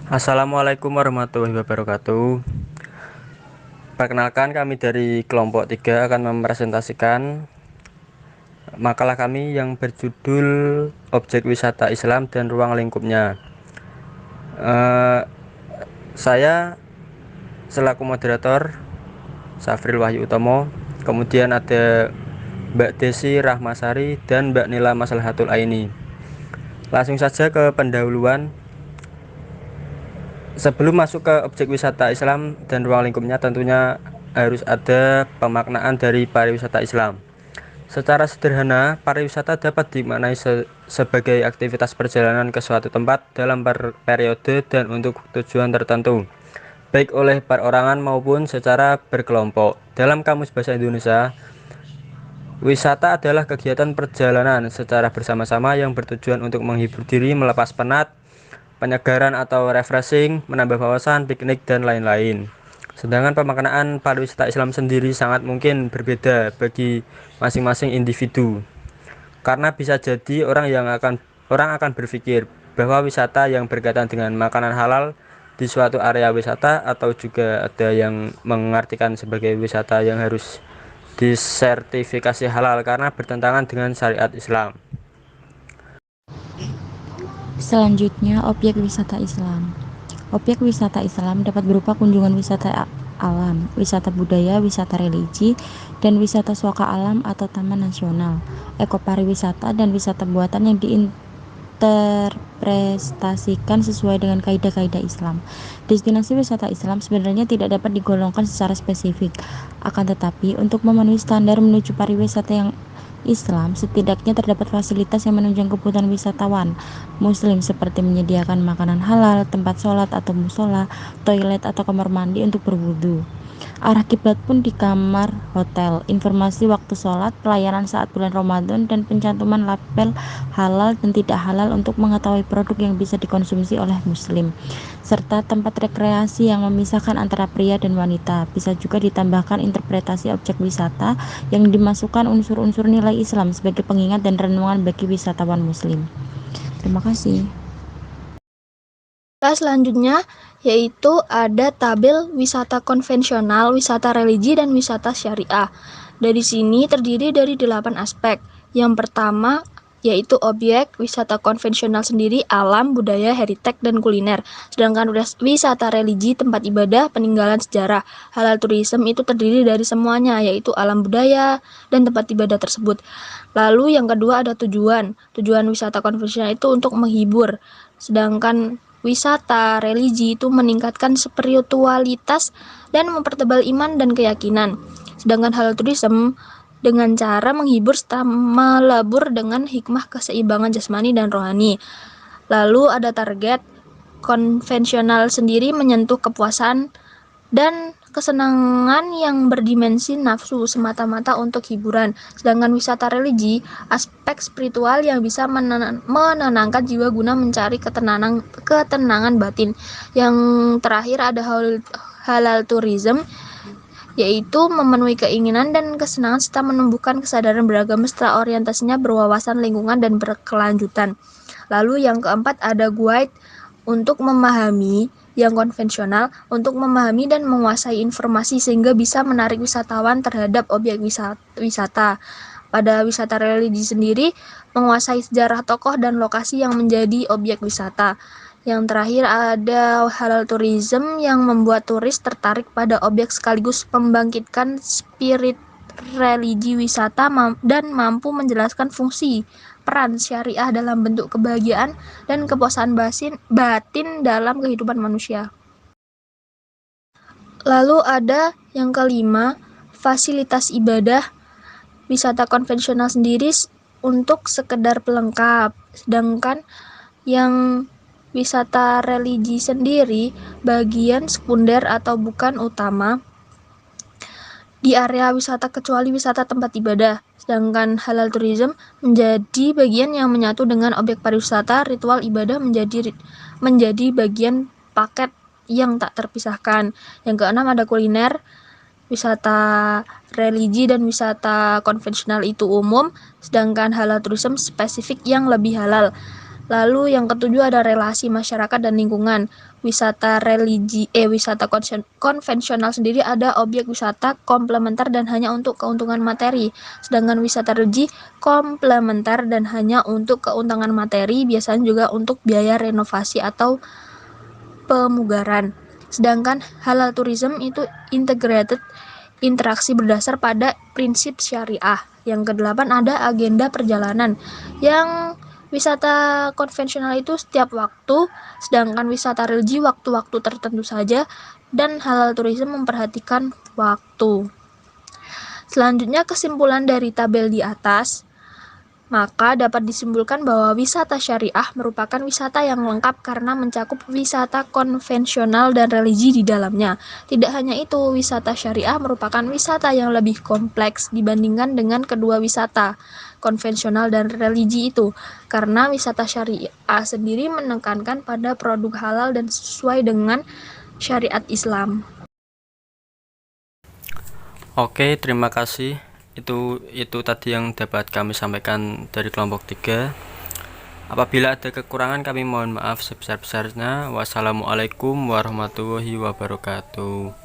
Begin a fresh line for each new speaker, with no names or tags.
Assalamualaikum warahmatullahi wabarakatuh. Perkenalkan, kami dari kelompok 3 akan mempresentasikan makalah kami yang berjudul Objek Wisata Islam dan Ruang Lingkupnya. Eh, saya selaku moderator Safril Wahyu Utomo, kemudian ada Mbak Desi Rahmasari dan Mbak Nila Maslahatul Aini. Langsung saja ke pendahuluan. Sebelum masuk ke objek wisata Islam dan ruang lingkupnya, tentunya harus ada pemaknaan dari pariwisata Islam. Secara sederhana, pariwisata dapat dimaknai sebagai aktivitas perjalanan ke suatu tempat dalam periode dan untuk tujuan tertentu, baik oleh perorangan maupun secara berkelompok. Dalam Kamus Bahasa Indonesia, wisata adalah kegiatan perjalanan secara bersama-sama yang bertujuan untuk menghibur diri, melepas penat, penyegaran atau refreshing, menambah wawasan, piknik, dan lain-lain. Sedangkan pemaknaan pariwisata Islam sendiri sangat mungkin berbeda bagi masing-masing individu. Karena bisa jadi orang akan berpikir bahwa wisata yang berkaitan dengan makanan halal di suatu area wisata, atau juga ada yang mengartikan sebagai wisata yang harus disertifikasi halal karena bertentangan dengan syariat Islam.
Selanjutnya, objek wisata Islam. Objek wisata Islam dapat berupa kunjungan wisata alam, wisata budaya, wisata religi, dan wisata suaka alam atau taman nasional, ekopariwisata, dan wisata buatan yang diinterpretasikan sesuai dengan kaidah-kaidah Islam. Destinasi wisata Islam sebenarnya tidak dapat digolongkan secara spesifik, akan tetapi untuk memenuhi standar menuju pariwisata yang Islam, setidaknya terdapat fasilitas yang menunjang kebutuhan wisatawan Muslim seperti menyediakan makanan halal, tempat sholat atau musola, toilet atau kamar mandi untuk berwudu. Arah kiblat pun di kamar hotel, informasi waktu sholat, pelayanan saat bulan Ramadan, dan pencantuman label halal dan tidak halal untuk mengetahui produk yang bisa dikonsumsi oleh Muslim, serta tempat rekreasi yang memisahkan antara pria dan wanita. Bisa juga ditambahkan interpretasi objek wisata yang dimasukkan unsur-unsur nilai Islam sebagai pengingat dan renungan bagi wisatawan Muslim. Terima kasih.
Selanjutnya yaitu ada tabel wisata konvensional, wisata religi, dan wisata syariah. Dari sini terdiri dari 8 aspek. Yang pertama yaitu objek wisata konvensional sendiri, alam, budaya, heritage, dan kuliner. Sedangkan wisata religi, tempat ibadah, peninggalan sejarah. Halal tourism itu terdiri dari semuanya, yaitu alam, budaya, dan tempat ibadah tersebut. Lalu yang kedua ada tujuan. Tujuan wisata konvensional itu untuk menghibur. Sedangkan wisata religi itu meningkatkan spiritualitas dan mempertebal iman dan keyakinan. Sedangkan halal tourism dengan cara menghibur serta melebur dengan hikmah keseimbangan jasmani dan rohani. Lalu ada target. Konvensional sendiri menyentuh kepuasan dan kesenangan yang berdimensi nafsu semata-mata untuk hiburan. Sedangkan wisata religi, aspek spiritual yang bisa menenangkan jiwa guna mencari ketenangan batin. Yang terakhir ada halal tourism, yaitu memenuhi keinginan dan kesenangan serta menumbuhkan kesadaran beragama setelah orientasinya berwawasan lingkungan dan berkelanjutan. Lalu yang keempat ada guide untuk memahami, yang konvensional untuk memahami dan menguasai informasi sehingga bisa menarik wisatawan terhadap objek wisata. Pada wisata religi sendiri, menguasai sejarah tokoh dan lokasi yang menjadi objek wisata. Yang terakhir ada halal tourism yang membuat turis tertarik pada objek sekaligus membangkitkan spirit religi wisata dan mampu menjelaskan fungsi peran syariah dalam bentuk kebahagiaan dan kepuasan batin dalam kehidupan manusia. Lalu ada yang kelima, fasilitas ibadah. Wisata konvensional sendiri untuk sekedar pelengkap, sedangkan yang wisata religi sendiri bagian sekunder atau bukan utama di area wisata kecuali wisata tempat ibadah. Sedangkan halal tourism menjadi bagian yang menyatu dengan objek pariwisata, ritual ibadah menjadi bagian paket yang tak terpisahkan. Yang keenam ada kuliner. Wisata religi dan wisata konvensional itu umum, sedangkan halal tourism spesifik yang lebih halal. Lalu yang ketujuh ada relasi masyarakat dan lingkungan. Wisata konvensional sendiri ada objek wisata komplementer dan hanya untuk keuntungan materi. Sedangkan wisata religi komplementer dan hanya untuk keuntungan materi, biasanya juga untuk biaya renovasi atau pemugaran. Sedangkan halal tourism itu integrated, interaksi berdasar pada prinsip syariah. Yang kedelapan ada agenda perjalanan. Yang wisata konvensional itu setiap waktu, sedangkan wisata religi waktu-waktu tertentu saja, dan halal tourism memperhatikan waktu. Selanjutnya kesimpulan dari tabel di atas, maka dapat disimpulkan bahwa wisata syariah merupakan wisata yang lengkap karena mencakup wisata konvensional dan religi di dalamnya. Tidak hanya itu, wisata syariah merupakan wisata yang lebih kompleks dibandingkan dengan kedua wisata konvensional dan religi itu, karena wisata syariah sendiri menekankan pada produk halal dan sesuai dengan syariat Islam.
Oke, terima kasih. Itu tadi yang dapat kami sampaikan dari kelompok 3. Apabila ada kekurangan kami mohon maaf sebesar-besarnya. Wassalamualaikum warahmatullahi wabarakatuh.